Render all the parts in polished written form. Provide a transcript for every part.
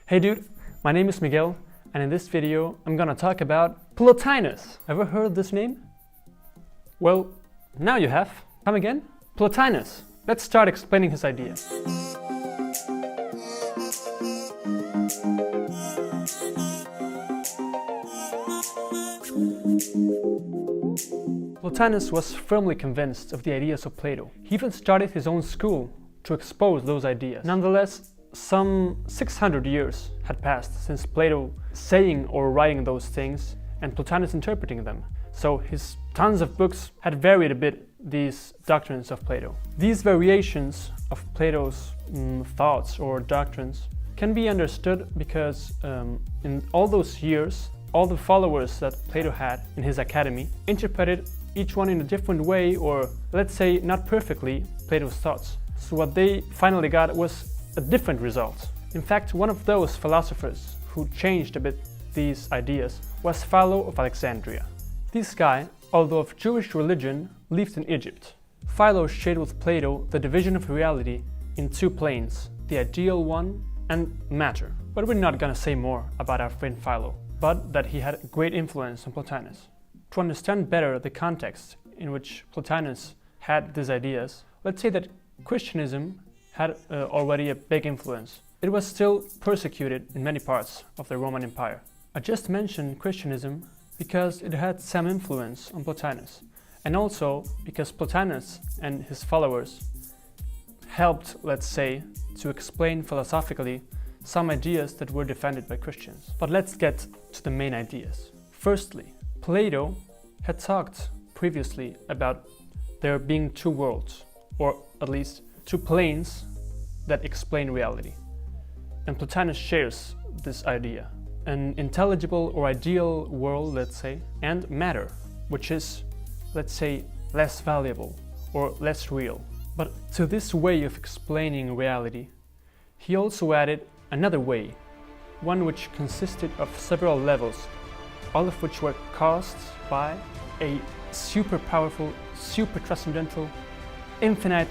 Hey dude, my name is Miguel, and in this video I'm gonna talk about Plotinus. Ever heard this name? Well, now you have. Come again? Plotinus. Let's start explaining his idea. Plotinus was firmly convinced of the ideas of Plato. He even started his own school to expose those ideas. Nonetheless, some 600 years had passed since Plato saying or writing those things and Plotinus interpreting them. So his tons of books had varied a bit these doctrines of Plato. These variations of Plato's thoughts or doctrines can be understood because in all those years, all the followers that Plato had in his academy interpreted each one in a different way, or let's say not perfectly, Plato's thoughts. So what they finally got was a different result. In fact, one of those philosophers who changed a bit these ideas was Philo of Alexandria. This guy, although of Jewish religion, lived in Egypt. Philo shared with Plato the division of reality in two planes, the ideal one and matter. But we're not gonna say more about our friend Philo, but that he had a great influence on Plotinus. To understand better the context in which Plotinus had these ideas, let's say that Christianism had already a big influence. It was still persecuted in many parts of the Roman Empire. I just mentioned Christianism because it had some influence on Plotinus, and also because Plotinus and his followers helped, let's say, to explain philosophically some ideas that were defended by Christians. But let's get to the main ideas. Firstly, Plato had talked previously about there being two worlds, or at least two planes that explain reality. And Plotinus shares this idea. An intelligible or ideal world, let's say, and matter, which is, let's say, less valuable or less real. But to this way of explaining reality, he also added another way, one which consisted of several levels, all of which were caused by a super powerful, super transcendental, infinite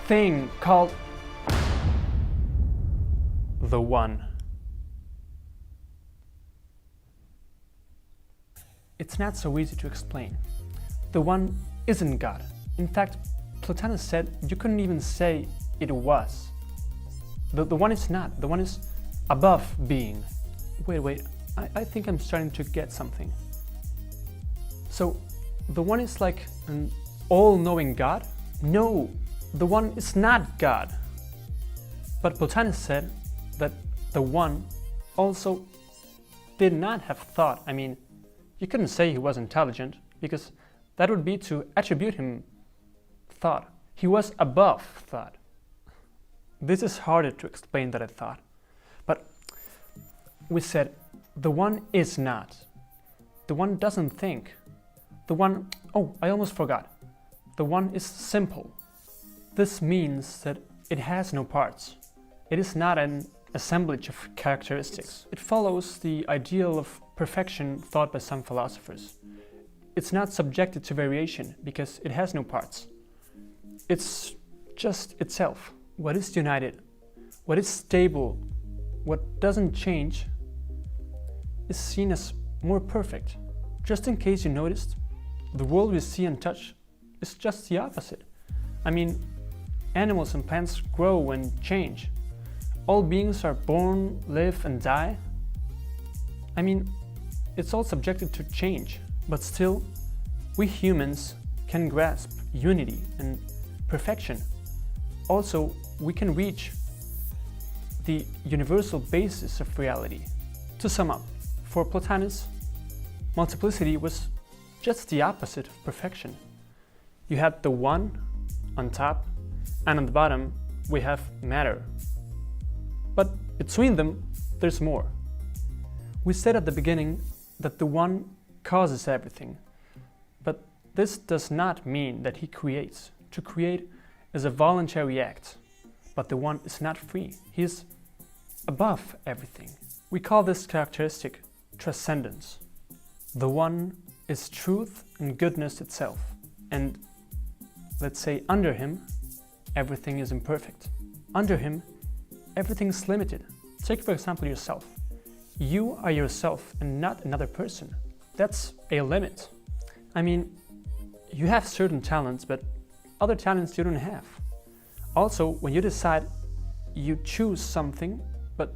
thing called the One. It's not so easy to explain. The One isn't God. In fact, Plotinus said you couldn't even say it was. The One is not. The One is above being. Wait, I think I'm starting to get something. So, the One is like an all-knowing God? No, the One is not God. But Plotinus said that the One also did not have thought. I mean, you couldn't say he was intelligent, because that would be to attribute him thought. He was above thought. This is harder to explain than I thought. But we said the One is not. The One doesn't think. The One, oh, I almost forgot. The One is simple. This means that it has no parts. It is not an assemblage of characteristics. It follows the ideal of perfection thought by some philosophers. It's not subjected to variation because it has no parts. It's just itself. What is united, what is stable, what doesn't change, is seen as more perfect. Just in case you noticed, the world we see and touch is just the opposite. I mean, animals and plants grow and change. All beings are born, live and die. I mean, it's all subjected to change, but still, we humans can grasp unity and perfection. Also, we can reach the universal basis of reality. To sum up, for Plotinus, multiplicity was just the opposite of perfection. You had the One on top, and on the bottom we have matter. But between them, there's more. We said at the beginning that the One causes everything, but this does not mean that he creates. To create is a voluntary act, but the One is not free. He is above everything. We call this characteristic transcendence. The One is truth and goodness itself, and let's say under him, everything is imperfect. Under him, everything is limited. Take for example yourself. You are yourself and not another person. That's a limit. I mean, you have certain talents, but other talents you don't have. Also, when you decide, you choose something, but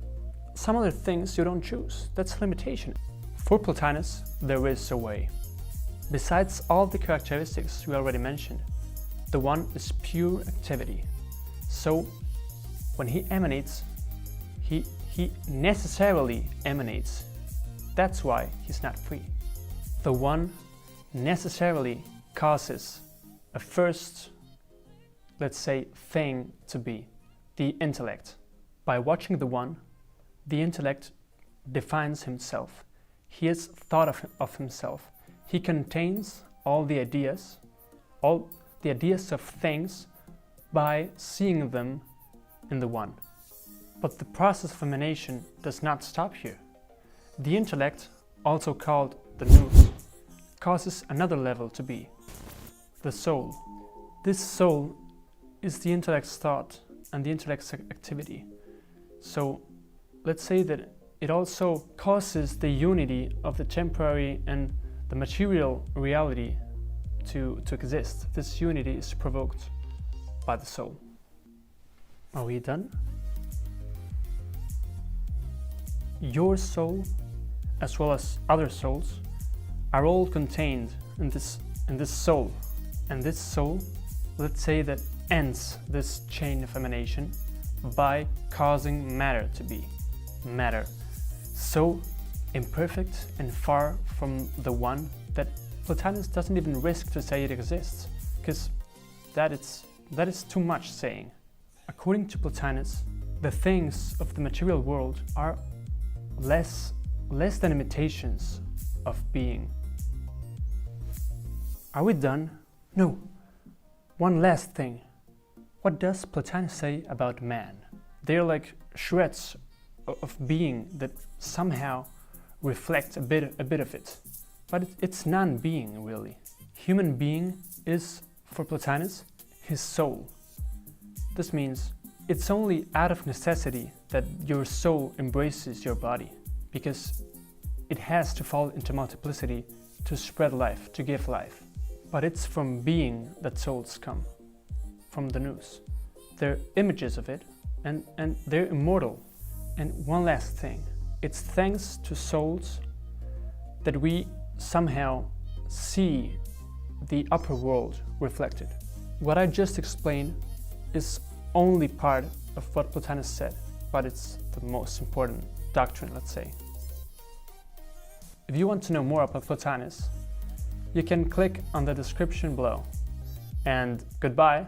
some other things you don't choose. That's a limitation. For Plotinus, there is a way. Besides all the characteristics we already mentioned, the one is pure activity. So, when he emanates, he necessarily emanates. That's why he's not free. The one necessarily causes a first, let's say, thing to be, the intellect. By watching the one, the intellect defines himself. He has thought of himself. He contains all the ideas of things by seeing them in the one. But the process of emanation does not stop here. The intellect, also called the nous, causes another level to be, the soul. This soul is the intellect's thought and the intellect's activity. So let's say that it also causes the unity of the temporary and the material reality to exist. This unity is provoked by the soul. Are we done? Your soul, as well as other souls, are all contained in this soul. And this soul, let's say, that ends this chain of emanation by causing matter to be. Matter. So imperfect and far from the one that Plotinus doesn't even risk to say it exists, because that is too much saying. According to Plotinus, the things of the material world are less than imitations of being. Are we done? No. One last thing. What does Plotinus say about man? They're like shreds of being that somehow reflect a bit of it. But it's non-being, really. Human being is, for Plotinus, his soul. This means it's only out of necessity that your soul embraces your body, because it has to fall into multiplicity to spread life, to give life. But it's from being that souls come, from the nous. They're images of it, and they're immortal. And one last thing, it's thanks to souls that we somehow see the upper world reflected. What I just explained is only part of what Plotinus said, but it's the most important doctrine, let's say. If you want to know more about Plotinus, you can click on the description below. And goodbye.